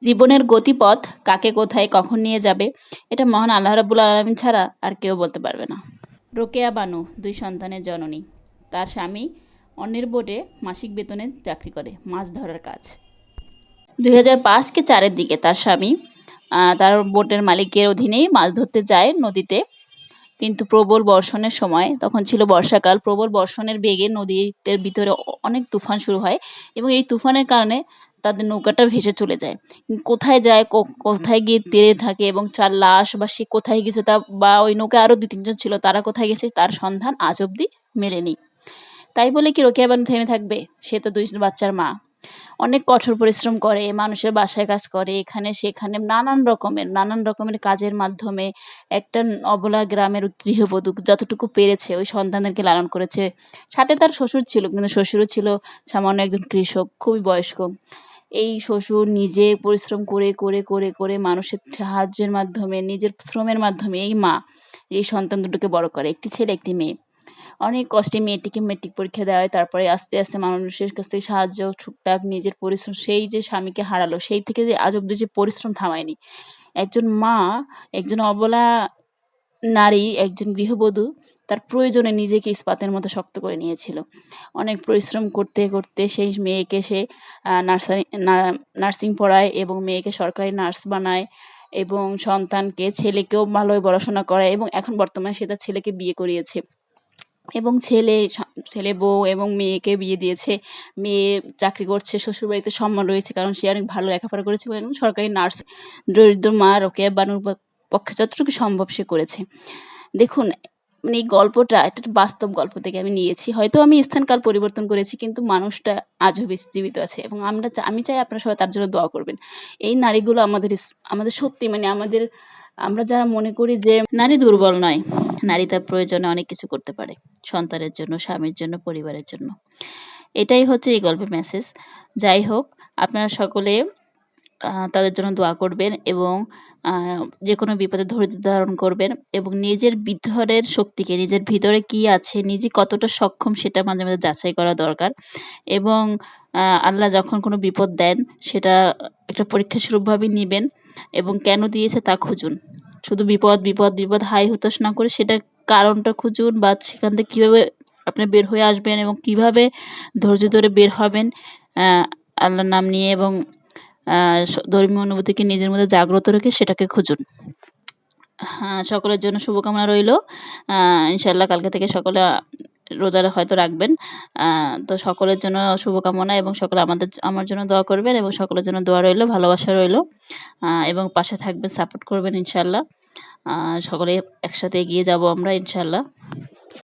জীবনের গতিপথ কাকে কোথায় কখন নিয়ে যাবে এটা মহান আল্লাহ রাব্বুল আলামিন ছাড়া আর কেউ বলতে পারবে না। রোকেয়া বানু ২ সন্তানের জননী। তার স্বামী অন্যের বোটে মাসিক বেতনে চাকরি করে, মাছ ধরার কাজ। ২০০৫ কি ৪-এর দিকে তার স্বামী তার বোটের মালিকের অধীনেই মাছ ধরতে যায় নদীতে। কিন্তু প্রবল বর্ষণের সময়, তখন ছিল বর্ষাকাল, প্রবল বর্ষণের বেগে নদীতে ভিতরে অনেক তুফান শুরু হয় এবং এই তুফানের কারণে তাদের নৌকাটা ভেসে চলে যায়। কোথায় যায়, কোথায় গিয়ে তেড়ে থাকে এবং তার লাশ বা সে কোথায় গেছে তা, বা ওই নৌকায় আরো ২-৩ জন ছিল, তারা কোথায় গেছে তার সন্ধান আজ অব্দি মেলেনি। তাই বলে কি রোকেয়া বানু থেমে থাকবে? সে তো ২ বাচ্চার মা। অনেক কঠোর পরিশ্রম করে, মানুষের বাসায় কাজ করে, এখানে সেখানে নানান রকমের কাজের মাধ্যমে একটা অবলা গ্রামের গৃহবধূ যতটুকু পেরেছে ওই সন্তানদেরকে লালন করেছে। সাথে তার শ্বশুর ছিল, কিন্তু শ্বশুরও ছিল সামান্য একজন কৃষক, খুবই বয়স্ক। এই শ্বশুর নিজে পরিশ্রম করে মানুষের সাহায্যের মাধ্যমে, নিজের শ্রমের মাধ্যমে এই মা এই সন্তান দুটোকে বড় করে, একটি ছেলে একটি মেয়ে। অনেক কষ্টে মেয়েটিকে মেট্রিক পরীক্ষা দেওয়া হয়, তারপরে আস্তে আস্তে মানুষের কাছ থেকে সাহায্য, টুকটাক নিজের পরিশ্রম, সেই যে স্বামীকে হারালো সেই থেকে যে আজ অব্দি যে পরিশ্রম থামায়নি। একজন মা, একজন অবলা নারী, একজন গৃহবধূ তার প্রয়োজনে নিজেকে ইস্পাতের মতো শক্ত করে নিয়েছিল। অনেক পরিশ্রম করতে সেই মেয়েকে সে নার্সিং পড়ায় এবং মেয়েকে সরকারি নার্স বানায় এবং সন্তানকে, ছেলেকেও ভালোই পড়াশোনা করায় এবং এখন বর্তমানে সে তার ছেলেকে বিয়ে করিয়েছে এবং ছেলে বউ এবং মেয়েকে বিয়ে দিয়েছে। মেয়ে চাকরি করছে, শ্বশুরবাড়িতে সম্মান রয়েছে কারণ সে অনেক ভালো লেখাপড়া করেছে এবং একজন সরকারি নার্স। দরিদ্র মা রোকেয়া বানুর পক্ষে যতটুকু সম্ভব সে করেছে। দেখুন, মানে এই গল্পটা একটা বাস্তব গল্প থেকে আমি নিয়েছি। হয়তো আমি স্থান-কাল পরিবর্তন করেছি, কিন্তু মানুষটা আজও জীবিত আছে এবং আমি চাই আপনারা সবাই তার জন্য দোয়া করবেন। এই নারীগুলো আমাদের সত্যি, মানে আমরা যারা মনে করি যে নারী দুর্বল নয়, নারী তার প্রয়োজনে অনেক কিছু করতে পারে, সন্তানের জন্য, স্বামীর জন্য, পরিবারের জন্য। এটাই হচ্ছে এই গল্পের মেসেজ। যাই হোক, আপনারা সকলে তাদের জন্য দোয়া করবেন এবং যেকোনো বিপদে ধৈর্য ধারণ করবেন এবং নিজের ভিতরের শক্তিকে, নিজের ভিতরে কি আছে, নিজে কতটা সক্ষম সেটা মাঝে মাঝে যাচাই করা দরকার এবং আল্লাহ যখন কোনো বিপদ দেন সেটা একটা পরীক্ষা স্বরূপভাবেই নিবেন এবং কেন দিয়েছে তা খুঁজুন। শুধু বিপদ হাই হতাশ না করে সেটার কারণটা খুঁজুন বা সেখান থেকে কীভাবে আপনি বের হয়ে আসবেন এবং কিভাবে ধৈর্য ধরে বের হবেন আল্লাহর নাম নিয়ে এবং ধর্মীয় অনুভূতিকে নিজের মধ্যে জাগ্রত রেখে সেটাকে খুঁজুন। হ্যাঁ, সকলের জন্য শুভকামনা রইল। ইনশাআল্লাহ কালকে থেকে সকলে রোজা হয়তো রাখবেন। তো সকলের জন্য শুভকামনা এবং সকলে আমার জন্য দোয়া করবেন এবং সকলের জন্য দোয়া রইল, ভালোবাসা রইল এবং পাশে থাকবেন, সাপোর্ট করবেন ইনশাআল্লাহ। সকলে একসাথে এগিয়ে যাব আমরা ইনশাআল্লাহ।